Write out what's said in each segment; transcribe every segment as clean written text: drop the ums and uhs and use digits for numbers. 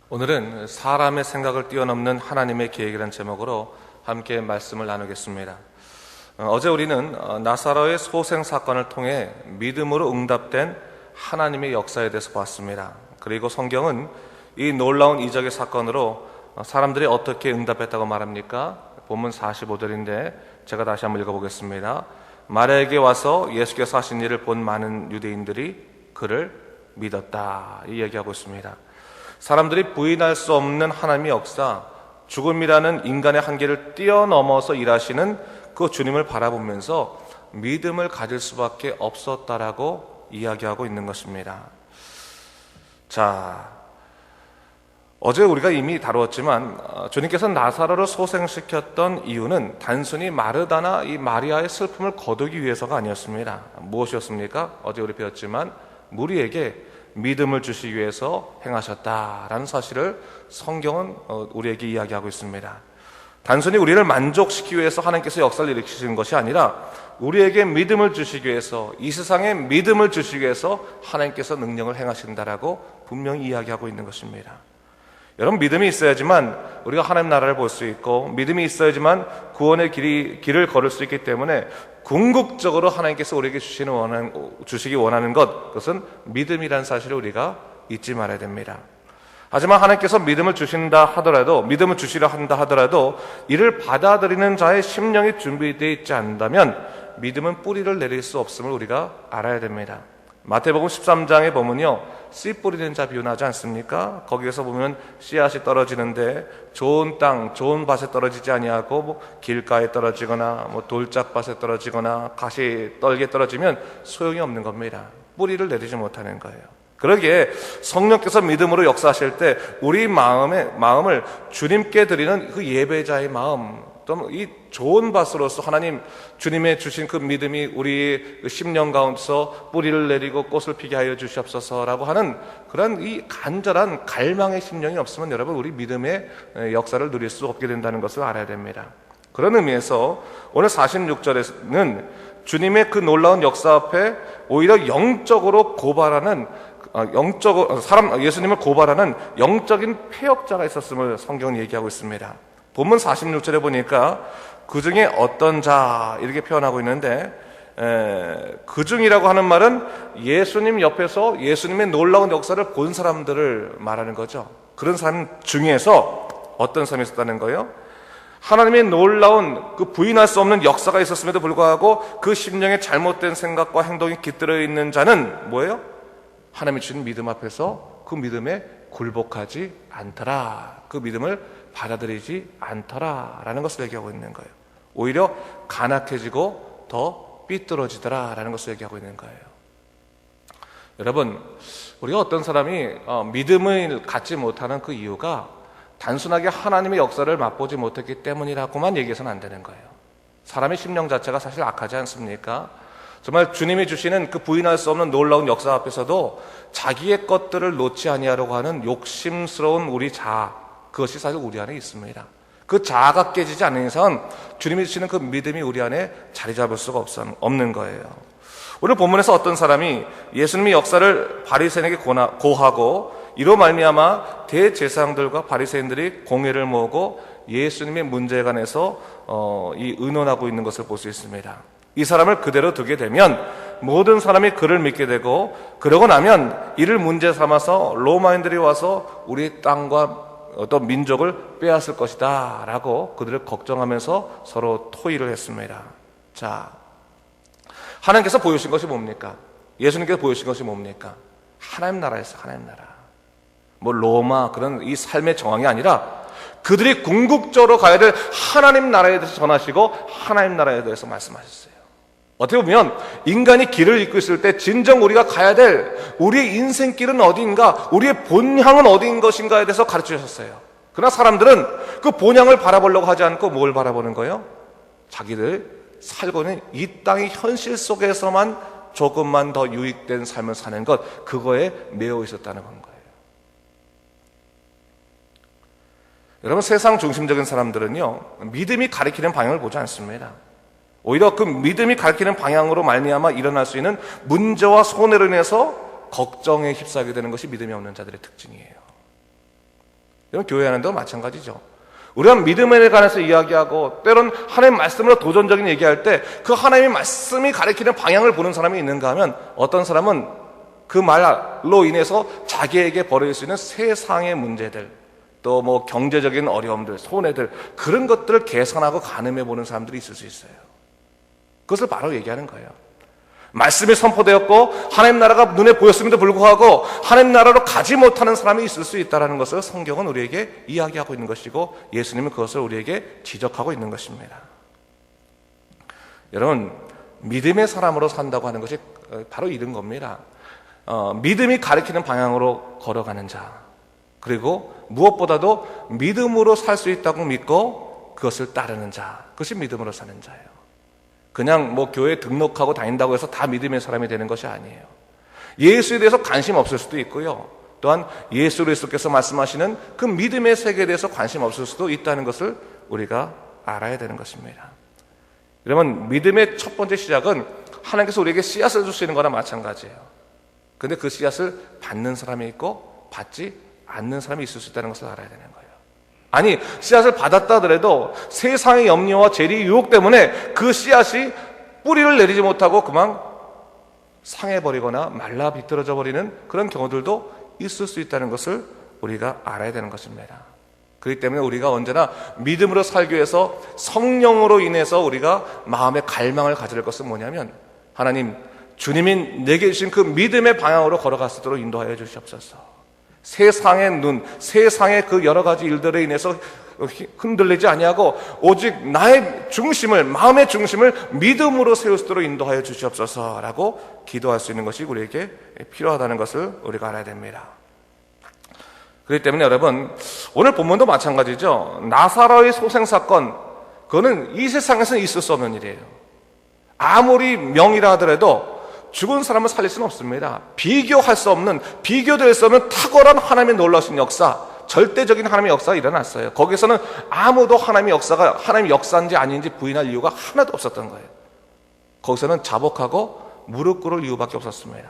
오늘은 사람의 생각을 뛰어넘는 하나님의 계획이라는 제목으로 함께 말씀을 나누겠습니다. 어제 우리는 나사로의 소생 사건을 통해 믿음으로 응답된 하나님의 역사에 대해서 봤습니다. 그리고 성경은 이 놀라운 이적의 사건으로 사람들이 어떻게 응답했다고 말합니까? 본문 45절인데 제가 다시 한번 읽어보겠습니다. 마리아에게 와서 예수께서 하신 일을 본 많은 유대인들이 그를 믿었다, 이 얘기하고 있습니다. 사람들이 부인할 수 없는 하나님의 역사, 죽음이라는 인간의 한계를 뛰어넘어서 일하시는 그 주님을 바라보면서 믿음을 가질 수밖에 없었다라고 이야기하고 있는 것입니다. 자, 어제 우리가 이미 다루었지만 주님께서 나사로를 소생시켰던 이유는 단순히 마르다나 이 마리아의 슬픔을 거두기 위해서가 아니었습니다. 무엇이었습니까? 어제 우리 배웠지만 무리에게 믿음을 주시기 위해서 행하셨다라는 사실을 성경은 우리에게 이야기하고 있습니다. 단순히 우리를 만족시키기 위해서 하나님께서 역사를 일으키시는 것이 아니라 우리에게 믿음을 주시기 위해서, 이 세상에 믿음을 주시기 위해서 하나님께서 능력을 행하신다라고 분명히 이야기하고 있는 것입니다. 여러분, 믿음이 있어야지만 우리가 하나님 나라를 볼 수 있고, 믿음이 있어야지만 구원의 길을 걸을 수 있기 때문에 궁극적으로 하나님께서 우리에게 주시기 원하는 것, 그것은 믿음이라는 사실을 우리가 잊지 말아야 됩니다. 하지만 하나님께서 믿음을 주신다 하더라도, 믿음을 주시려 한다 하더라도 이를 받아들이는 자의 심령이 준비되어 있지 않는다면 믿음은 뿌리를 내릴 수 없음을 우리가 알아야 됩니다. 마태복음 13장에 보면요, 씨 뿌리는 자 비유나지 않습니까? 거기에서 보면 씨앗이 떨어지는데 좋은 땅, 좋은 밭에 떨어지지 아니하고 길가에 떨어지거나 돌짝밭에 떨어지거나 가시 떨기에 떨어지면 소용이 없는 겁니다. 뿌리를 내리지 못하는 거예요. 그러기에 성령께서 믿음으로 역사하실 때 우리 마음을 주님께 드리는 그 예배자의 마음, 또 이 좋은 밭으로서 하나님 주님의 주신 그 믿음이 우리 심령 가운데서 뿌리를 내리고 꽃을 피게 하여 주시옵소서라고 하는 그런 이 간절한 갈망의 심령이 없으면 여러분, 우리 믿음의 역사를 누릴 수 없게 된다는 것을 알아야 됩니다. 그런 의미에서 오늘 46절에는 주님의 그 놀라운 역사 앞에 오히려 영적으로 고발하는, 예수님을 고발하는 영적인 폐역자가 있었음을 성경은 얘기하고 있습니다. 본문 46절에 보니까 그 중에 어떤 자, 이렇게 표현하고 있는데, 그 중이라고 하는 말은 예수님 옆에서 예수님의 놀라운 역사를 본 사람들을 말하는 거죠. 그런 사람 중에서 어떤 사람이 있었다는 거예요? 하나님의 놀라운 그 부인할 수 없는 역사가 있었음에도 불구하고 그 심령에 잘못된 생각과 행동이 깃들어 있는 자는 뭐예요? 하나님이 주신 믿음 앞에서 그 믿음에 굴복하지 않더라, 그 믿음을 받아들이지 않더라라는 것을 얘기하고 있는 거예요. 오히려 간악해지고 더 삐뚤어지더라라는 것을 얘기하고 있는 거예요. 여러분, 우리가 어떤 사람이 믿음을 갖지 못하는 그 이유가 단순하게 하나님의 역사를 맛보지 못했기 때문이라고만 얘기해서는 안 되는 거예요. 사람의 심령 자체가 사실 악하지 않습니까? 정말 주님이 주시는 그 부인할 수 없는 놀라운 역사 앞에서도 자기의 것들을 놓지 아니하려고 하는 욕심스러운 우리 자아, 그것이 사실 우리 안에 있습니다. 그 자아가 깨지지 않는 이상 주님이 주시는 그 믿음이 우리 안에 자리 잡을 수가 없는 거예요. 오늘 본문에서 어떤 사람이 예수님의 역사를 바리새인에게 고하고 이로 말미암아 대제사장들과 바리새인들이 공회를 모으고 예수님의 문제에 관해서 의논하고 있는 것을 볼 수 있습니다. 이 사람을 그대로 두게 되면 모든 사람이 그를 믿게 되고, 그러고 나면 이를 문제 삼아서 로마인들이 와서 우리 땅과 어떤 민족을 빼앗을 것이다 라고 그들을 걱정하면서 서로 토의를 했습니다. 자, 하나님께서 보여주신 것이 뭡니까? 예수님께서 보여주신 것이 뭡니까? 하나님 나라였어요. 하나님 나라. 로마 그런 이 삶의 정황이 아니라 그들이 궁극적으로 가야 될 하나님 나라에 대해서 전하시고 하나님 나라에 대해서 말씀하셨어요. 어떻게 보면 인간이 길을 잇고 있을 때 진정 우리가 가야 될 우리의 인생길은 어디인가, 우리의 본향은 어디인 것인가에 대해서 가르쳐 주셨어요. 그러나 사람들은 그 본향을 바라보려고 하지 않고 뭘 바라보는 거예요? 자기들 살고 있는 이 땅의 현실 속에서만 조금만 더 유익된 삶을 사는 것, 그거에 매여 있었다는 거예요. 여러분, 세상 중심적인 사람들은요, 믿음이 가리키는 방향을 보지 않습니다. 오히려 그 믿음이 가리키는 방향으로 말미암아 일어날 수 있는 문제와 손해로 인해서 걱정에 휩싸게 되는 것이 믿음이 없는 자들의 특징이에요. 이런 교회 하는 데도 마찬가지죠. 우리가 믿음에 관해서 이야기하고 때론 하나님의 말씀으로 도전적인 얘기할 때 그 하나님의 말씀이 가리키는 방향을 보는 사람이 있는가 하면 어떤 사람은 그 말로 인해서 자기에게 벌어질 수 있는 세상의 문제들, 또 뭐 경제적인 어려움들, 손해들, 그런 것들을 계산하고 가늠해 보는 사람들이 있을 수 있어요. 그것을 바로 얘기하는 거예요. 말씀이 선포되었고 하나님 나라가 눈에 보였음에도 불구하고 하나님 나라로 가지 못하는 사람이 있을 수 있다는 것을 성경은 우리에게 이야기하고 있는 것이고 예수님은 그것을 우리에게 지적하고 있는 것입니다. 여러분, 믿음의 사람으로 산다고 하는 것이 바로 이런 겁니다. 믿음이 가리키는 방향으로 걸어가는 자, 그리고 무엇보다도 믿음으로 살 수 있다고 믿고 그것을 따르는 자, 그것이 믿음으로 사는 자예요. 그냥 뭐 교회에 등록하고 다닌다고 해서 다 믿음의 사람이 되는 것이 아니에요. 예수에 대해서 관심 없을 수도 있고요. 또한 예수 그리스도께서 말씀하시는 그 믿음의 세계에 대해서 관심 없을 수도 있다는 것을 우리가 알아야 되는 것입니다. 여러분, 믿음의 첫 번째 시작은 하나님께서 우리에게 씨앗을 주시는 거나 마찬가지예요. 근데 그 씨앗을 받는 사람이 있고 받지 않는 사람이 있을 수 있다는 것을 알아야 되는 거예요. 아니, 씨앗을 받았다 하더라도 세상의 염려와 재리 유혹 때문에 그 씨앗이 뿌리를 내리지 못하고 그만 상해버리거나 말라 비틀어져 버리는 그런 경우들도 있을 수 있다는 것을 우리가 알아야 되는 것입니다. 그렇기 때문에 우리가 언제나 믿음으로 살기 위해서 성령으로 인해서 우리가 마음의 갈망을 가질 것은 뭐냐면, 하나님, 주님이 내게 주신 그 믿음의 방향으로 걸어갈 수 있도록 인도하여 주시옵소서. 세상의 눈, 세상의 그 여러 가지 일들에 인해서 흔들리지 아니하고 오직 나의 중심을, 마음의 중심을 믿음으로 세울 수 있도록 인도하여 주시옵소서라고 기도할 수 있는 것이 우리에게 필요하다는 것을 우리가 알아야 됩니다. 그렇기 때문에 여러분, 오늘 본문도 마찬가지죠. 나사로의 소생사건, 그거는 이 세상에서는 있을 수 없는 일이에요. 아무리 명의라 하더라도 죽은 사람을 살릴 수는 없습니다. 비교할 수 없는, 비교될 수 없는 탁월한 하나님의 놀라우신 역사, 절대적인 하나님의 역사가 일어났어요. 거기서는 아무도 하나님의 역사가 하나님의 역사인지 아닌지 부인할 이유가 하나도 없었던 거예요. 거기서는 자복하고 무릎 꿇을 이유밖에 없었습니다.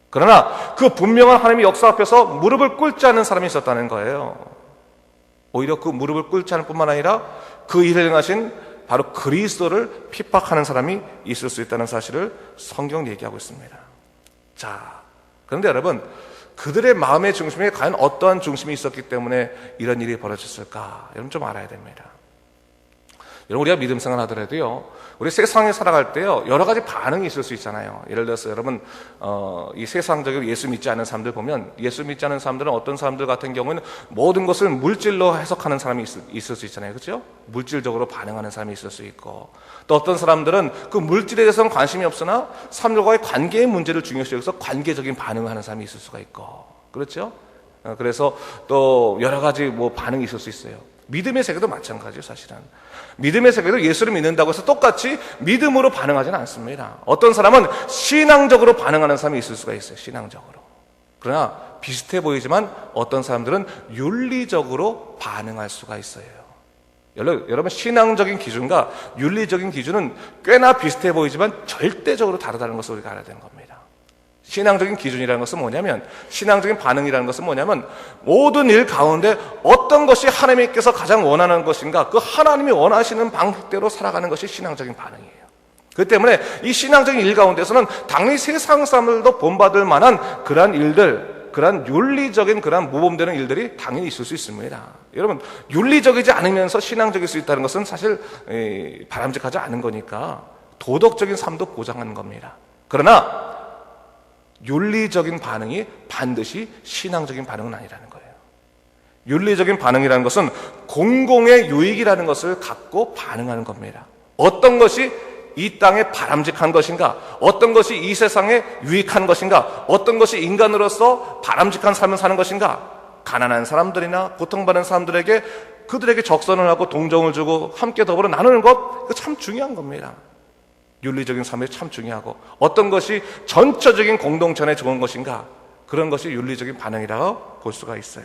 그러나 그 분명한 하나님의 역사 앞에서 무릎을 꿇지 않는 사람이 있었다는 거예요. 오히려 그 무릎을 꿇지 않을 뿐만 아니라 그 일을 행하신 바로 그리스도를 핍박하는 사람이 있을 수 있다는 사실을 성경은 얘기하고 있습니다. 자, 그런데 여러분, 그들의 마음의 중심에 과연 어떠한 중심이 있었기 때문에 이런 일이 벌어졌을까? 여러분 좀 알아야 됩니다. 여러분, 우리가 믿음 생활 하더라도요, 우리 세상에 살아갈 때요, 여러 가지 반응이 있을 수 있잖아요. 예를 들어서 여러분, 이 세상적으로 예수 믿지 않는 사람들 보면, 예수 믿지 않는 사람들은 어떤 사람들 같은 경우에는 모든 것을 물질로 해석하는 사람이 있을 수 있잖아요. 그렇죠? 물질적으로 반응하는 사람이 있을 수 있고, 또 어떤 사람들은 그 물질에 대해서는 관심이 없으나 사람들과의 관계의 문제를 중요시 여기서 관계적인 반응을 하는 사람이 있을 수가 있고, 그렇죠? 그래서 또 여러 가지 뭐 반응이 있을 수 있어요. 믿음의 세계도 마찬가지예요, 사실은. 믿음의 세계도 예수를 믿는다고 해서 똑같이 믿음으로 반응하지는 않습니다. 어떤 사람은 신앙적으로 반응하는 사람이 있을 수가 있어요, 신앙적으로. 그러나 비슷해 보이지만 어떤 사람들은 윤리적으로 반응할 수가 있어요. 여러분, 신앙적인 기준과 윤리적인 기준은 꽤나 비슷해 보이지만 절대적으로 다르다는 것을 우리가 알아야 되는 겁니다. 신앙적인 기준이라는 것은 뭐냐면, 신앙적인 반응이라는 것은 뭐냐면, 모든 일 가운데 어떤 것이 하나님께서 가장 원하는 것인가, 그 하나님이 원하시는 방식대로 살아가는 것이 신앙적인 반응이에요. 그렇기 때문에 이 신앙적인 일 가운데서는 당연히 세상 사람들도 본받을 만한 그러한 일들, 그러한 윤리적인 그러한 모범되는 일들이 당연히 있을 수 있습니다. 여러분, 윤리적이지 않으면서 신앙적일 수 있다는 것은 사실 바람직하지 않은 거니까 도덕적인 삶도 보장하는 겁니다. 그러나 윤리적인 반응이 반드시 신앙적인 반응은 아니라는 거예요. 윤리적인 반응이라는 것은 공공의 유익이라는 것을 갖고 반응하는 겁니다. 어떤 것이 이 땅에 바람직한 것인가, 어떤 것이 이 세상에 유익한 것인가, 어떤 것이 인간으로서 바람직한 삶을 사는 것인가, 가난한 사람들이나 고통받는 사람들에게 그들에게 적선을 하고 동정을 주고 함께 더불어 나누는 것, 그거 참 중요한 겁니다. 윤리적인 삶이 참 중요하고, 어떤 것이 전체적인 공동체에 좋은 것인가, 그런 것이 윤리적인 반응이라고 볼 수가 있어요.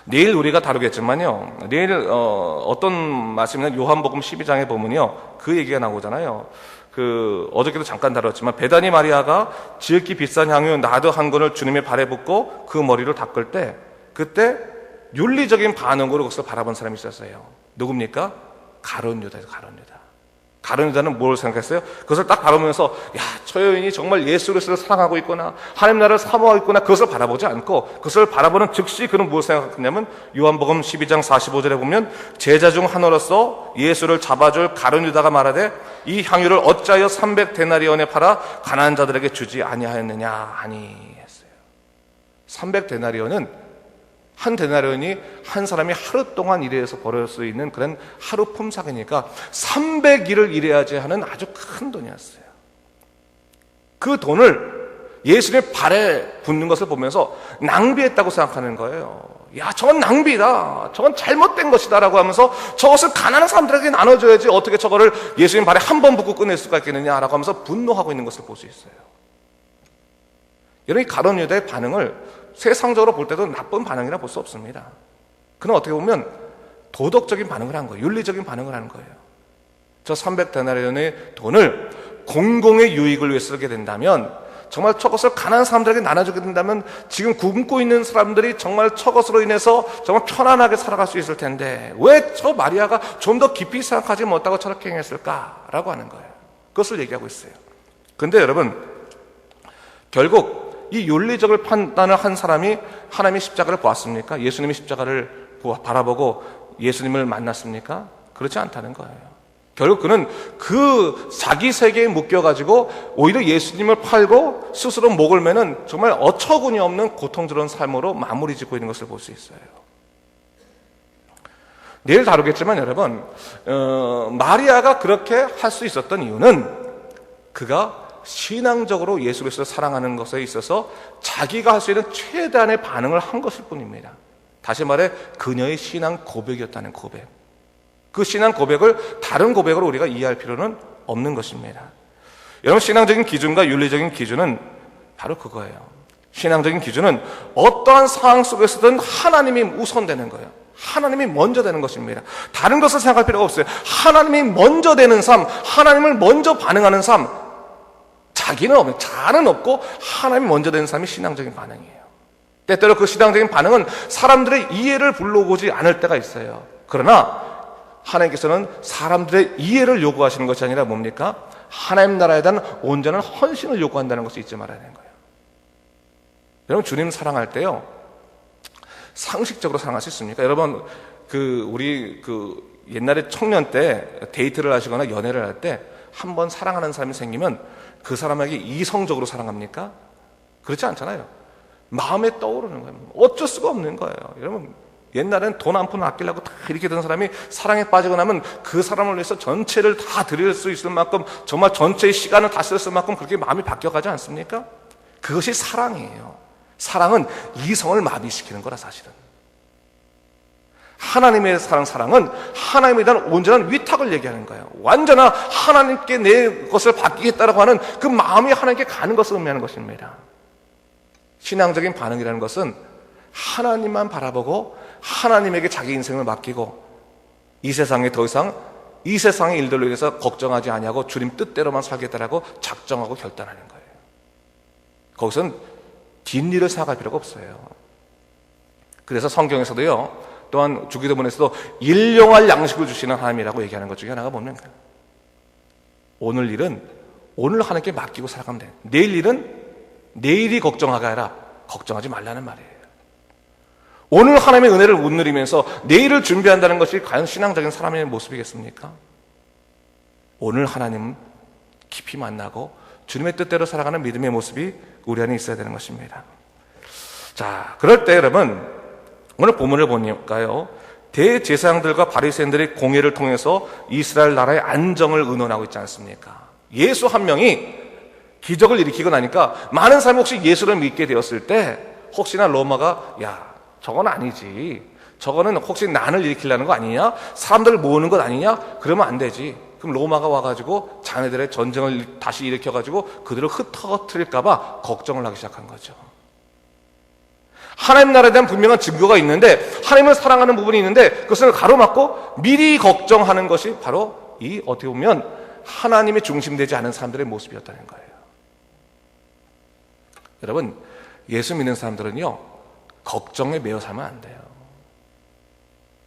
내일 우리가 다루겠지만요, 내일 어떤 말씀이냐, 요한복음 12장에 보면요, 그 얘기가 나오잖아요. 어저께도 잠깐 다뤘지만 베다니 마리아가 지극히 비싼 향유 나드 한 근을 주님의 발에 붓고 그 머리를 닦을 때, 그때 윤리적인 반응으로 그것을 바라본 사람이 있었어요. 누굽니까? 가룟 유다예요. 가룟 유다. 가룟 유다는 뭘 생각했어요? 그것을 딱 바라보면서 야, 저 여인이 정말 예수 그리스도를 사랑하고 있구나, 하나님 나라를 사모하고 있구나, 그것을 바라보지 않고 그것을 바라보는 즉시 그는 무엇을 생각했냐면, 요한복음 12장 45절에 보면 제자 중 하나로서 예수를 잡아줄 가룟 유다가 말하되 이 향유를 어찌하여 300데나리온에 팔아 가난한 자들에게 주지 아니하였느냐 하니 했어요. 300데나리온은 한 데나리온이 한 사람이 하루 동안 일해서 벌을 수 있는 그런 하루 품삯이니까 300일을 일해야지 하는 아주 큰 돈이었어요. 그 돈을 예수님의 발에 붓는 것을 보면서 낭비했다고 생각하는 거예요. 야, 저건 낭비다, 저건 잘못된 것이다 라고 하면서 저것을 가난한 사람들에게 나눠줘야지 어떻게 저거를 예수님 발에 한 번 붓고 끝낼 수가 있겠느냐 라고 하면서 분노하고 있는 것을 볼 수 있어요. 여러분, 이 가룟 유다의 반응을 세상적으로 볼 때도 나쁜 반응이라 볼 수 없습니다. 그는 어떻게 보면 도덕적인 반응을 한 거예요. 윤리적인 반응을 하는 거예요. 저 300데나리온의 돈을 공공의 유익을 위해 쓰게 된다면, 정말 저것을 가난한 사람들에게 나눠주게 된다면 지금 굶고 있는 사람들이 정말 저것으로 인해서 정말 편안하게 살아갈 수 있을 텐데 왜 저 마리아가 좀 더 깊이 생각하지 못하고 저렇게 행했을까라고 하는 거예요. 그것을 얘기하고 있어요. 근데 여러분, 결국 이 윤리적을 판단을 한 사람이 하나님의 십자가를 보았습니까? 예수님의 십자가를 바라보고 예수님을 만났습니까? 그렇지 않다는 거예요. 결국 그는 그 자기 세계에 묶여가지고 오히려 예수님을 팔고 스스로 목을 매는 정말 어처구니 없는 고통스러운 삶으로 마무리 짓고 있는 것을 볼 수 있어요. 내일 다루겠지만 여러분, 마리아가 그렇게 할 수 있었던 이유는 그가 신앙적으로 예수 그리스도를 사랑하는 것에 있어서 자기가 할 수 있는 최대한의 반응을 한 것일 뿐입니다. 다시 말해 그녀의 신앙 고백이었다는 고백. 그 신앙 고백을 다른 고백으로 우리가 이해할 필요는 없는 것입니다. 여러분, 신앙적인 기준과 윤리적인 기준은 바로 그거예요. 신앙적인 기준은 어떠한 상황 속에서든 하나님이 우선되는 거예요. 하나님이 먼저 되는 것입니다. 다른 것을 생각할 필요가 없어요. 하나님이 먼저 되는 삶, 하나님을 먼저 반응하는 삶, 자기는 없는, 자는 없고 하나님이 먼저 되는 삶이 신앙적인 반응이에요. 때때로 그 신앙적인 반응은 사람들의 이해를 불러오지 않을 때가 있어요. 그러나 하나님께서는 사람들의 이해를 요구하시는 것이 아니라 뭡니까? 하나님 나라에 대한 온전한 헌신을 요구한다는 것을 잊지 말아야 되는 거예요. 여러분, 주님 사랑할 때요, 상식적으로 사랑할 수 있습니까? 여러분, 우리 옛날에 청년 때 데이트를 하시거나 연애를 할 때 한 번 사랑하는 사람이 생기면 그 사람에게 이성적으로 사랑합니까? 그렇지 않잖아요. 마음에 떠오르는 거예요. 어쩔 수가 없는 거예요. 여러분, 옛날엔 돈 한 푼 아끼려고 다 이렇게 된 사람이 사랑에 빠지고 나면 그 사람을 위해서 전체를 다 드릴 수 있을 만큼, 정말 전체의 시간을 다 쓸 만큼 그렇게 마음이 바뀌어가지 않습니까? 그것이 사랑이에요. 사랑은 이성을 마비시키는 거라, 사실은. 하나님의 사랑은 하나님에 대한 온전한 위탁을 얘기하는 거예요. 완전한 하나님께 내 것을 받기겠다라고 하는 그 마음이 하나님께 가는 것을 의미하는 것입니다. 신앙적인 반응이라는 것은 하나님만 바라보고 하나님에게 자기 인생을 맡기고 이 세상에 더 이상 이 세상의 일들로 인해서 걱정하지 아니하고 주님 뜻대로만 살겠다라고 작정하고 결단하는 거예요. 거기서는 뒷일을 생각할 필요가 없어요. 그래서 성경에서도요, 또한 주기도문에서도 일용할 양식을 주시는 하나님이라고 얘기하는 것 중에 하나가 뭐냐면, 오늘 일은 오늘 하나님께 맡기고 살아가면 돼요. 내일 일은 내일이 걱정하게 아니라 걱정하지 말라는 말이에요. 오늘 하나님의 은혜를 못 누리면서 내일을 준비한다는 것이 과연 신앙적인 사람의 모습이겠습니까? 오늘 하나님 깊이 만나고 주님의 뜻대로 살아가는 믿음의 모습이 우리 안에 있어야 되는 것입니다. 자, 그럴 때 여러분, 오늘 본문을 보니까요, 대제사장들과 바리새인들의 공회를 통해서 이스라엘 나라의 안정을 의논하고 있지 않습니까? 예수 한 명이 기적을 일으키고 나니까 많은 사람이 혹시 예수를 믿게 되었을 때 혹시나 로마가 야, 저건 아니지, 저거는 혹시 난을 일으키려는 거 아니냐, 사람들을 모으는 것 아니냐, 그러면 안 되지. 그럼 로마가 와가지고 자네들의 전쟁을 다시 일으켜가지고 그들을 흩어뜨릴까 봐 걱정을 하기 시작한 거죠. 하나님 나라에 대한 분명한 증거가 있는데, 하나님을 사랑하는 부분이 있는데 그것을 가로막고 미리 걱정하는 것이 바로 이, 어떻게 보면 하나님의 중심되지 않은 사람들의 모습이었다는 거예요. 여러분, 예수 믿는 사람들은요, 걱정에 매여 살면 안 돼요.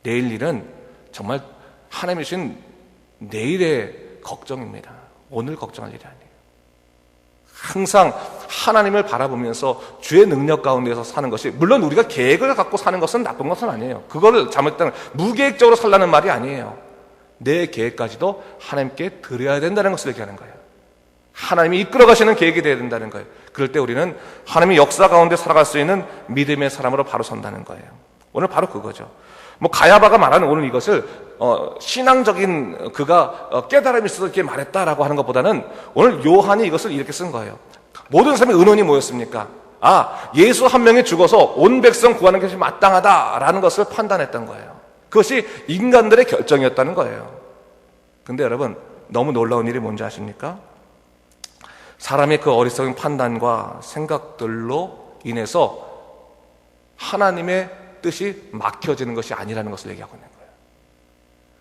내일 일은 정말 하나님이 주신 내일의 걱정입니다. 오늘 걱정할 일이 아니에요. 항상 하나님을 바라보면서 주의 능력 가운데서 사는 것이, 물론 우리가 계획을 갖고 사는 것은 나쁜 것은 아니에요. 그거를 잘못하면 무계획적으로 살라는 말이 아니에요. 내 계획까지도 하나님께 드려야 된다는 것을 얘기하는 거예요. 하나님이 이끌어 가시는 계획이 되어야 된다는 거예요. 그럴 때 우리는 하나님의 역사 가운데 살아갈 수 있는 믿음의 사람으로 바로 선다는 거예요. 오늘 바로 그거죠. 가야바가 말하는 오늘 이것을 신앙적인 그가 깨달음이 있어서 이렇게 말했다라고 하는 것보다는 오늘 요한이 이것을 이렇게 쓴 거예요. 모든 사람의 의논이 뭐였습니까? 예수 한 명이 죽어서 온 백성 구하는 것이 마땅하다라는 것을 판단했던 거예요. 그것이 인간들의 결정이었다는 거예요. 근데 여러분, 너무 놀라운 일이 뭔지 아십니까? 사람의 그 어리석은 판단과 생각들로 인해서 하나님의 뜻이 막혀지는 것이 아니라는 것을 얘기하고 있는 거예요.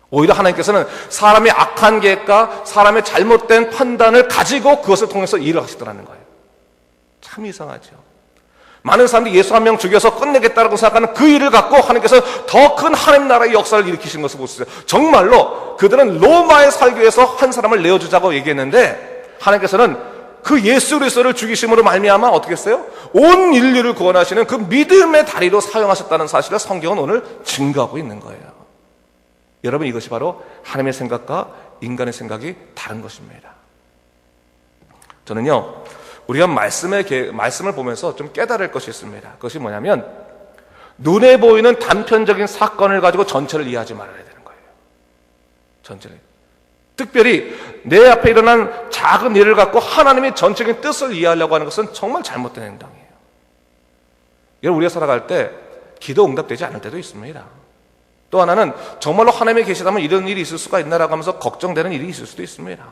오히려 하나님께서는 사람의 악한 계획과 사람의 잘못된 판단을 가지고 그것을 통해서 일을 하시더라는 거예요. 참 이상하죠. 많은 사람들이 예수 한 명 죽여서 끝내겠다고 생각하는 그 일을 갖고 하나님께서 더 큰 하나님 나라의 역사를 일으키신 것을 볼 수 있어요. 정말로 그들은 로마에 살기 위해서 한 사람을 내어주자고 얘기했는데 하나님께서는 그 예수 그리스도를 죽이심으로 말미암아 어떻게 했어요? 온 인류를 구원하시는 그 믿음의 다리로 사용하셨다는 사실을 성경은 오늘 증거하고 있는 거예요. 여러분, 이것이 바로 하나님의 생각과 인간의 생각이 다른 것입니다. 저는요, 우리가 말씀을 보면서 좀 깨달을 것이 있습니다. 그것이 뭐냐면, 눈에 보이는 단편적인 사건을 가지고 전체를 이해하지 말아야 되는 거예요. 전체를. 특별히 내 앞에 일어난 작은 일을 갖고 하나님의 전적인 뜻을 이해하려고 하는 것은 정말 잘못된 행동이에요. 여러분, 우리가 살아갈 때 기도 응답되지 않을 때도 있습니다. 또 하나는 정말로 하나님이 계시다면 이런 일이 있을 수가 있나라고 하면서 걱정되는 일이 있을 수도 있습니다.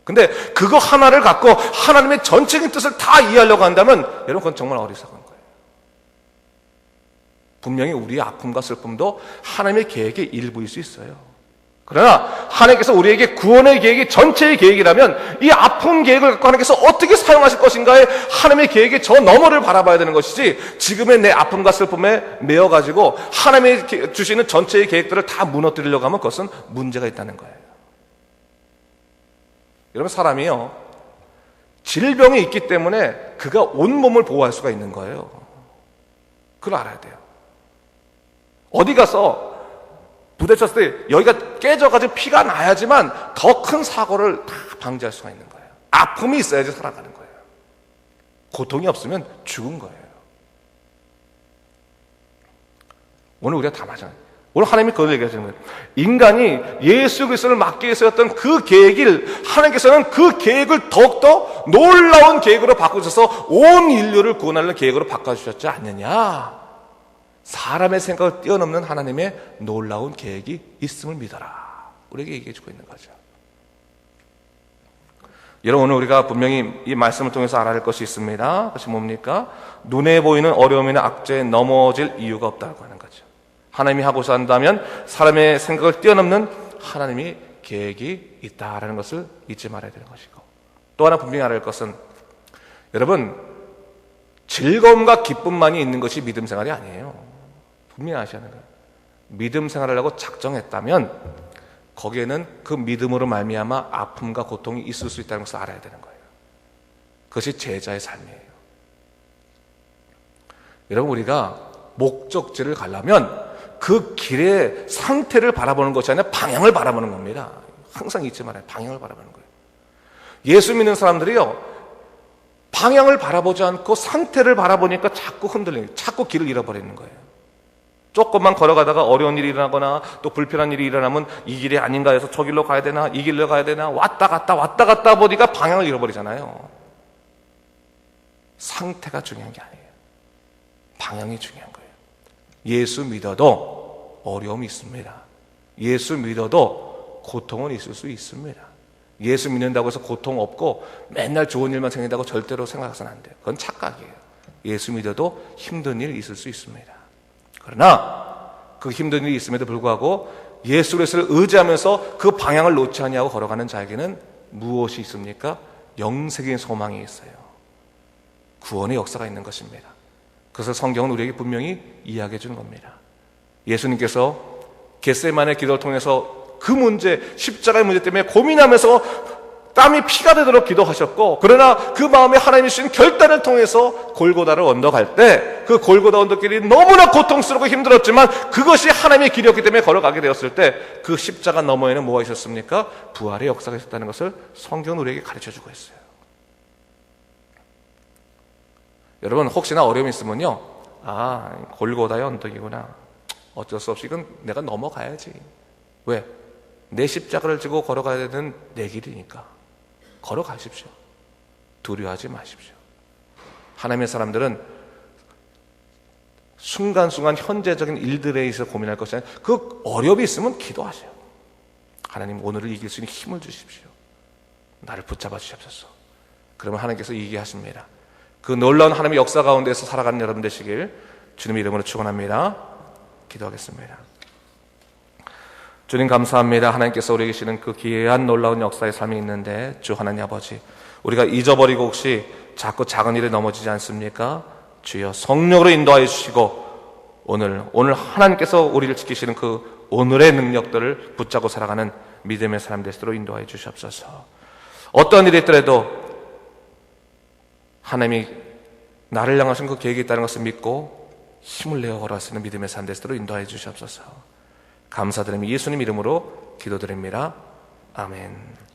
근데 그거 하나를 갖고 하나님의 전적인 뜻을 다 이해하려고 한다면 여러분, 그건 정말 어리석은 거예요. 분명히 우리의 아픔과 슬픔도 하나님의 계획의 일부일 수 있어요. 그러나 하나님께서 우리에게 구원의 계획이 전체의 계획이라면 이 아픈 계획을 갖고 하나님께서 어떻게 사용하실 것인가에 하나님의 계획의 저 너머를 바라봐야 되는 것이지, 지금의 내 아픔과 슬픔에 매여가지고 하나님이 주시는 전체의 계획들을 다 무너뜨리려고 하면 그것은 문제가 있다는 거예요. 여러분, 사람이요, 질병이 있기 때문에 그가 온몸을 보호할 수가 있는 거예요. 그걸 알아야 돼요. 어디 가서 부딪혔을 때 여기가 깨져가지고 피가 나야지만 더 큰 사고를 다 방지할 수가 있는 거예요. 아픔이 있어야지 살아가는 거예요. 고통이 없으면 죽은 거예요. 오늘 우리가 다 마찬가지예요. 오늘 하나님이 그걸 얘기하시는 거예요. 인간이 예수 그리스도를 막기 위해서였던 그 계획을 하나님께서는 그 계획을 더욱더 놀라운 계획으로 바꾸셔서 온 인류를 구원하는 계획으로 바꿔주셨지 않느냐. 사람의 생각을 뛰어넘는 하나님의 놀라운 계획이 있음을 믿어라. 우리에게 얘기해주고 있는 거죠. 여러분, 오늘 우리가 분명히 이 말씀을 통해서 알아야 할 것이 있습니다. 그것이 뭡니까? 눈에 보이는 어려움이나 악재에 넘어질 이유가 없다고 하는 거죠. 하나님이 하고자 한다면 사람의 생각을 뛰어넘는 하나님이 계획이 있다라는 것을 잊지 말아야 되는 것이고, 또 하나 분명히 알아야 할 것은, 여러분, 즐거움과 기쁨만이 있는 것이 믿음 생활이 아니에요. 분명히 아셔야 하는 거예요. 믿음 생활을 하고 작정했다면 거기에는 그 믿음으로 말미암아 아픔과 고통이 있을 수 있다는 것을 알아야 되는 거예요. 그것이 제자의 삶이에요. 여러분, 우리가 목적지를 가려면 그 길의 상태를 바라보는 것이 아니라 방향을 바라보는 겁니다. 항상 잊지 말아요. 방향을 바라보는 거예요. 예수 믿는 사람들이요, 방향을 바라보지 않고 상태를 바라보니까 자꾸 흔들리는, 자꾸 길을 잃어버리는 거예요. 조금만 걸어가다가 어려운 일이 일어나거나 또 불편한 일이 일어나면 이 길이 아닌가 해서 저 길로 가야 되나, 이 길로 가야 되나, 왔다 갔다 보니까 방향을 잃어버리잖아요. 상태가 중요한 게 아니에요. 방향이 중요한 거예요. 예수 믿어도 어려움이 있습니다. 예수 믿어도 고통은 있을 수 있습니다. 예수 믿는다고 해서 고통 없고 맨날 좋은 일만 생긴다고 절대로 생각해서는 안 돼요. 그건 착각이에요. 예수 믿어도 힘든 일이 있을 수 있습니다. 그러나 그 힘든 일이 있음에도 불구하고 예수 그리스도를 의지하면서 그 방향을 놓지 아니하고 걸어가는 자에게는 무엇이 있습니까? 영생의 소망이 있어요. 구원의 역사가 있는 것입니다. 그래서 성경은 우리에게 분명히 이야기해 주는 겁니다. 예수님께서 겟세마네 기도를 통해서 그 문제, 십자가의 문제 때문에 고민하면서 땀이 피가 되도록 기도하셨고, 그러나 그 마음에 하나님이 주신 결단을 통해서 골고다를 언덕할 때 그 골고다 언덕길이 너무나 고통스럽고 힘들었지만 그것이 하나님의 길이었기 때문에 걸어가게 되었을 때 그 십자가 너머에는 뭐가 있었습니까? 부활의 역사가 있었다는 것을 성경은 우리에게 가르쳐주고 있어요. 여러분, 혹시나 어려움이 있으면요, 골고다의 언덕이구나, 어쩔 수 없이 이건 내가 넘어가야지. 왜? 내 십자가를 지고 걸어가야 되는 내 길이니까 걸어가십시오. 두려워하지 마십시오. 하나님의 사람들은 순간순간 현재적인 일들에 있어 고민할 것이 아니라 그 어려움이 있으면 기도하세요. 하나님, 오늘을 이길 수 있는 힘을 주십시오. 나를 붙잡아 주시옵소서. 그러면 하나님께서 이기게 하십니다. 그 놀라운 하나님의 역사 가운데서 살아가는 여러분 되시길 주님의 이름으로 축원합니다. 기도하겠습니다. 주님 감사합니다. 하나님께서 우리에게 주시는 그 귀한 놀라운 역사의 삶이 있는데, 주 하나님 아버지, 우리가 잊어버리고 혹시 자꾸 작은 일에 넘어지지 않습니까? 주여 성령으로 인도하여 주시고 오늘 하나님께서 우리를 지키시는 그 오늘의 능력들을 붙잡고 살아가는 믿음의 사람 되시도록 인도하여 주시옵소서. 어떤 일이 있더라도 하나님이 나를 향하신 그 계획이 있다는 것을 믿고 힘을 내어 걸어가시는 믿음의 사람 되시도록 인도하여 주시옵소서. 감사드리며 예수님 이름으로 기도드립니다. 아멘.